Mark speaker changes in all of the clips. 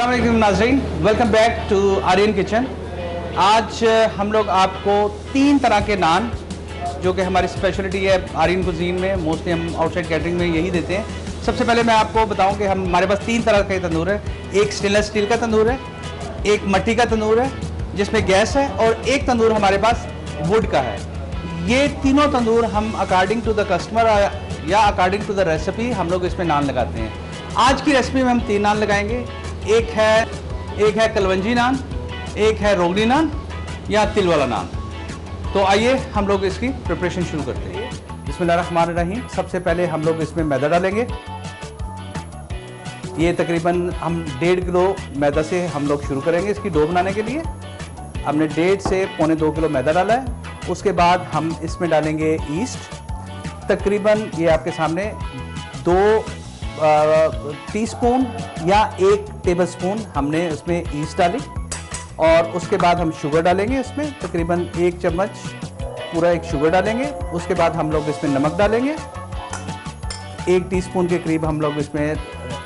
Speaker 1: अस्सलाम वालेकुम नाज़रीन, welcome back to Aryan kitchen. आज हम लोग आपको 3 तरह के नान, जो कि हमारी स्पेशलिटी है आर्यन कुजीन में, मोस्टली हम आउटसाइड कैटरिंग में यही देते हैं। सबसे पहले मैं आपको बताऊं कि हमारे पास 3 तरह के तंदूर है। एक स्टेनलेस स्टील का तंदूर है, एक मिट्टी का तंदूर है जिसमें गैस है, और एक तंदूर हमारे पास वुड का है। ये तीनों तंदूर हम अकॉर्डिंग टू द कस्टमर या अकॉर्डिंग टू द रेसिपी हम लोग इसमें नान लगाते हैं। आज की रेसिपी में हम 3 नान लगाएंगे। एक है कलवंजी नान, एक है रोगनी नान या तिल वाला नान। तो आइए हम लोग इसकी प्रिपरेशन शुरू करते हैं। बिस्मिल्लाहिर्रहमानिर्रहीम। सबसे पहले हम लोग इसमें मैदा डालेंगे। ये तकरीबन हम 1.5 किलो मैदा से हम लोग शुरू करेंगे इसकी डो बनाने के लिए। हमने 1.5 से 2.25 किलो मैदा डाला है। उसके बाद हम इसमें डालेंगे ईस्ट। तकरीबन ये आपके सामने 2 टीस्पून या 1 टेबलस्पून हमने उसमें ईस्ट डाली, और उसके बाद हम शुगर डालेंगे इसमें तकरीबन 1 चम्मच, पूरा 1 शुगर डालेंगे। उसके बाद हम लोग इसमें नमक डालेंगे 1 टीस्पून के करीब। हम लोग इसमें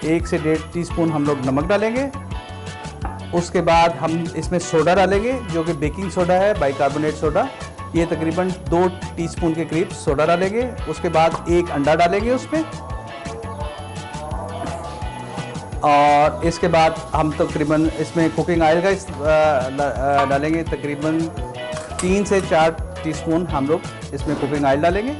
Speaker 1: 1 से 1.5 टीस्पून हम लोग नमक डालेंगे। उसके बाद हम इसमें सोडा डालेंगे, जो कि बेकिंग सोडा है, बाइकार्बोनेट सोडा। ये तकरीबन 2 टीस्पून के करीब सोडा डालेंगे। उसके बाद 1 अंडा डालेंगे उसमें, और इसके बाद हम तकरीबन इसमें कुकिंग ऑयल का डालेंगे। तकरीबन 3 से 4 टीस्पून हम लोग इसमें कुकिंग ऑयल डालेंगे,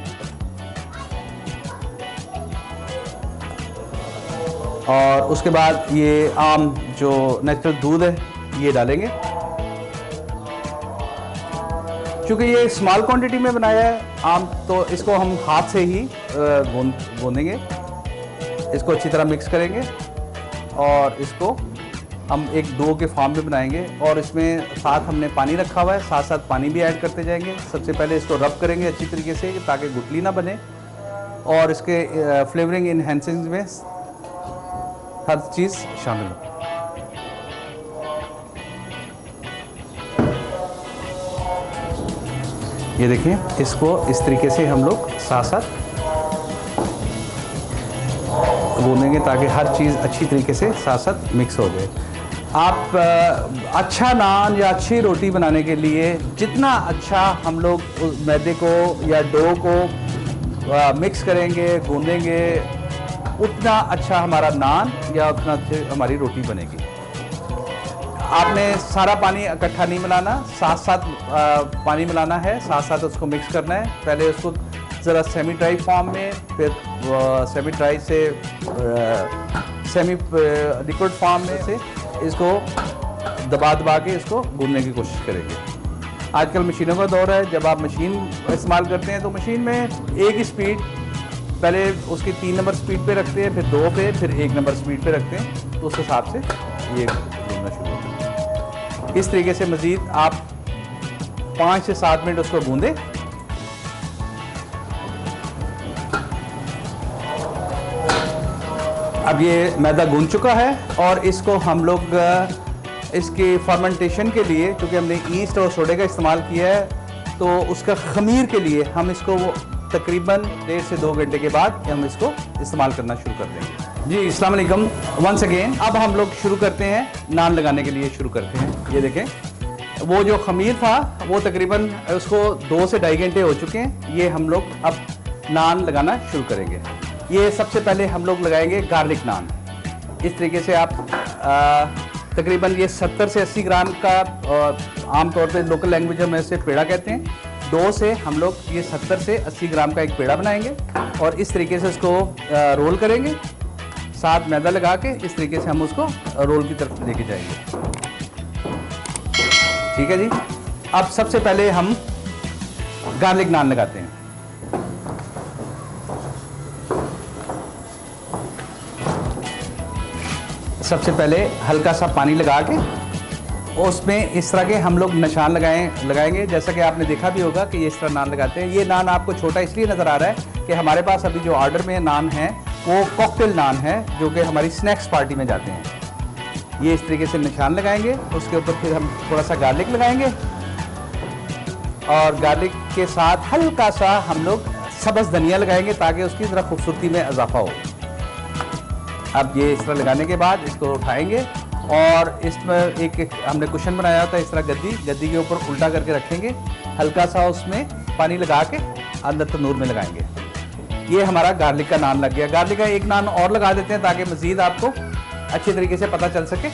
Speaker 1: और उसके बाद ये आम जो नेचुरल दूध है ये डालेंगे। क्योंकि ये स्मॉल क्वांटिटी में बनाया है आम, तो इसको हम हाथ से ही गूंदेंगे। इसको अच्छी तरह मिक्स करेंगे और इसको हम एक डो के फॉर्म में बनाएंगे। और इसमें साथ हमने पानी रखा हुआ है, साथ साथ पानी भी ऐड करते जाएंगे। सबसे पहले इसको रब करेंगे अच्छी तरीके से ताकि गुठली ना बने, और इसके फ्लेवरिंग इन्हेंसिंग में हर चीज़ शामिल हो। ये देखें, इसको इस तरीके से हम लोग साथ साथ गूंदेंगे ताकि हर चीज़ अच्छी तरीके से साथ साथ मिक्स हो जाए। आप अच्छा नान या अच्छी रोटी बनाने के लिए जितना अच्छा हम लोग उस मैदे को या डो को मिक्स करेंगे, गूंदेंगे, उतना अच्छा हमारा नान या उतना हमारी रोटी बनेगी। आपने सारा पानी इकट्ठा नहीं मिलाना, साथ साथ पानी मिलाना है, साथ साथ उसको मिक्स करना है। पहले उसको ज़रा सेमी ड्राई फॉर्म में, फिर सेमी ड्राई से सेमी लिक्विड फॉर्म में से इसको दबा के इसको गूंदने की कोशिश करेंगे। आजकल मशीनों का दौर है। जब आप मशीन इस्तेमाल करते हैं तो मशीन में एक ही स्पीड, पहले उसकी 3 नंबर स्पीड पे रखते हैं, फिर 2 पे, फिर 1 नंबर स्पीड पे रखते हैं, तो उस हिसाब से ये गूंदना शुरू होता है। इस तरीके से मज़ीद आप 5 से 7 मिनट उसको गूंदें। अब ये मैदा गूंद चुका है, और इसको हम लोग इसके फर्मेंटेशन के लिए, क्योंकि हमने ईस्ट और सोडे का इस्तेमाल किया है, तो उसका खमीर के लिए हम इसको तकरीबन 1.5 से 2 घंटे के बाद हम इसको इस्तेमाल करना शुरू कर देंगे। जी अस्सलाम वालेकुम वंस अगेन। अब हम लोग शुरू करते हैं नान लगाने के लिए शुरू करते हैं। ये देखें, वो जो खमीर था वो तकरीबन उसको 2 से 2.5 घंटे हो चुके हैं। ये हम लोग अब नान लगाना शुरू करेंगे। ये सबसे पहले हम लोग लगाएंगे गार्लिक नान। इस तरीके से आप तकरीबन ये 70 से 80 ग्राम का, आमतौर पे लोकल लैंग्वेज में इसे पेड़ा कहते हैं, डो से हम लोग ये 70 से 80 ग्राम का एक पेड़ा बनाएंगे, और इस तरीके से इसको रोल करेंगे। साथ मैदा लगा के इस तरीके से हम उसको रोल की तरफ लेके जाएंगे। ठीक है जी। अब सबसे पहले हम गार्लिक नान लगाते हैं। सबसे पहले हल्का सा पानी लगा के उसमें इस तरह के हम लोग निशान लगाएंगे। जैसा कि आपने देखा भी होगा कि ये इस तरह नान लगाते हैं। ये नान आपको छोटा इसलिए नज़र आ रहा है कि हमारे पास अभी जो ऑर्डर में नान है वो कॉकटेल नान है, जो कि हमारी स्नैक्स पार्टी में जाते हैं। ये इस तरीके से निशान लगाएंगे। उसके ऊपर फिर हम थोड़ा सा गार्लिक लगाएंगे, और गार्लिक के साथ हल्का सा हम लोग सब्ज़ धनिया लगाएंगे ताकि उसकी ज़रा खूबसूरती में इजाफा हो। अब ये इस तरह लगाने के बाद इसको उठाएंगे और इसमें एक हमने कुशन बनाया था इस तरह, गद्दी के ऊपर उल्टा करके रखेंगे, हल्का सा उसमें पानी लगा के अंदर तंदूर में लगाएंगे। ये हमारा गार्लिक का नान लग गया। गार्लिक का एक नान और लगा देते हैं ताकि मज़ीद आपको अच्छे तरीके से पता चल सके।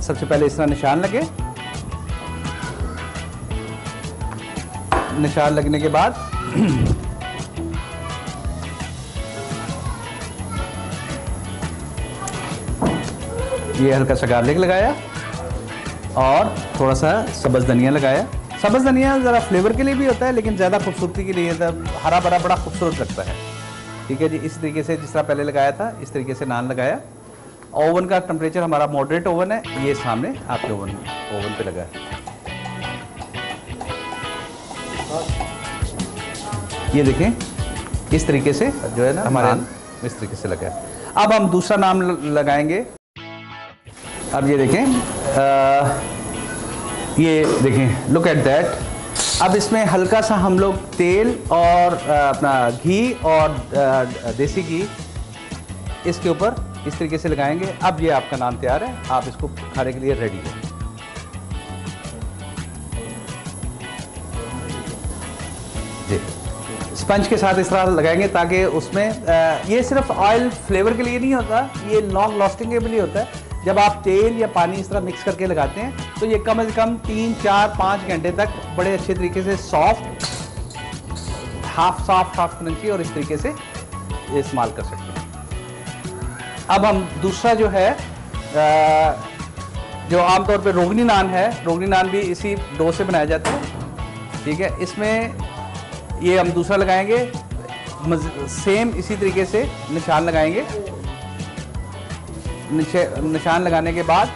Speaker 1: सबसे पहले इस तरह निशान लगे, निशान लगने के बाद ये हल्का सा गार्लिक लगाया और थोड़ा सा सब्ज़ धनिया लगाया। सब्ज़ धनिया ज़रा फ्लेवर के लिए भी होता है, लेकिन ज़्यादा खूबसूरती के लिए हरा भरा बड़ा खूबसूरत लगता है। ठीक है जी, इस तरीके से जिस तरह पहले लगाया था इस तरीके से नान लगाया। ओवन का टेम्परेचर हमारा मॉडरेट ओवन है, ये सामने आपके ओवन पे लगा है। ये देखें इस तरीके से जो है ना हमारा इस तरीके से लगा है। अब हम दूसरा नाम लगाएंगे। अब ये देखें, ये देखें, लुक एट दैट। अब इसमें हल्का सा हम लोग तेल और अपना घी और देसी घी इसके ऊपर इस तरीके से लगाएंगे। अब ये आपका नान तैयार है, आप इसको खाने के लिए रेडी है। जी, स्पंज के साथ इस तरह लगाएंगे ताकि उसमें ये सिर्फ ऑयल फ्लेवर के लिए नहीं होता, ये लॉन्ग लास्टिंग के लिए होता है। जब आप तेल या पानी इस तरह मिक्स करके लगाते हैं तो ये कम से कम 3, 4, 5 घंटे तक बड़े अच्छे तरीके से soft, half soft half crunchy और इस तरीके से इस्तेमाल कर सकते हैं। अब हम दूसरा जो है जो आमतौर पे रोगनी नान है, रोगनी नान भी इसी डो से बनाया जाता है। ठीक है, इसमें ये हम दूसरा लगाएंगे, सेम इसी तरीके से निशान लगाएंगे। निशान लगाने के बाद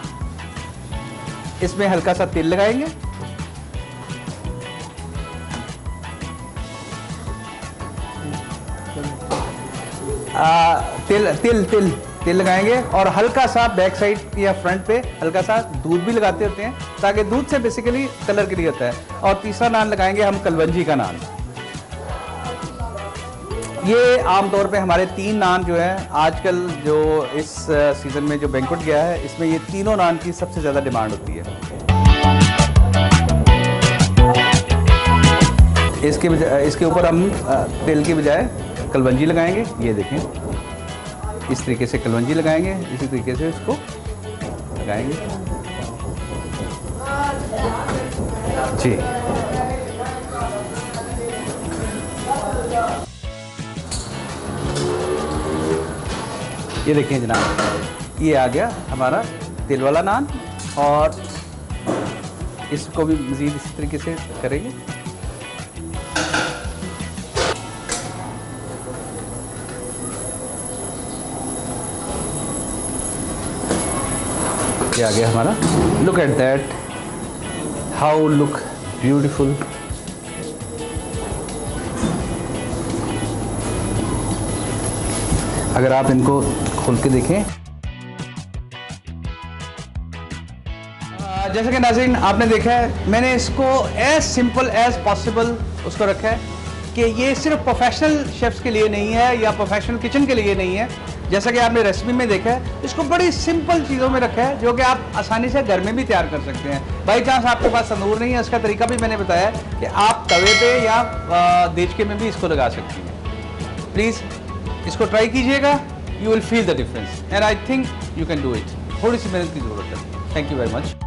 Speaker 1: इसमें हल्का सा तेल लगाएंगे, तेल लगाएंगे और हल्का सा बैक साइड या फ्रंट पे हल्का सा दूध भी लगाते होते हैं ताकि दूध से बेसिकली कलर के लिए होता है। और तीसरा नान लगाएंगे हम कलवंजी का नान। ये आमतौर पे हमारे 3 नान जो है आजकल जो इस सीज़न में जो बैंक्वेट गया है, इसमें ये तीनों नान की सबसे ज़्यादा डिमांड होती है। इसके ऊपर हम तेल के बजाय कलवंजी लगाएंगे। ये देखें, इस तरीके से कलवंजी लगाएंगे, इसी तरीके से इसको लगाएंगे जी। ये देखिए जनाब, ये आ गया हमारा तेल वाला नान और इसको भी मज़ीद इसी तरीके से करेंगे। ये आ गया हमारा। Look at that, how look beautiful. अगर आप इनको खोल के देखें, जैसे कि नाज़रीन आपने देखा है, मैंने इसको एज सिंपल एज पॉसिबल उसको रखा है कि ये सिर्फ प्रोफेशनल शेफ्स के लिए नहीं है या प्रोफेशनल किचन के लिए नहीं है। जैसा कि आपने रेसिपी में देखा है, इसको बड़ी सिंपल चीज़ों में रखा है जो कि आप आसानी से घर में भी तैयार कर सकते हैं। बाई चांस आपके पास तंदूर नहीं है, इसका तरीका भी मैंने बताया कि आप तवे पे या देचके में भी इसको लगा सकती हैं। प्लीज़ इसको ट्राई कीजिएगा, you will feel the difference and I think you can do it. थोड़ी सी मेहनत की ज़रूरत है। Thank you very much.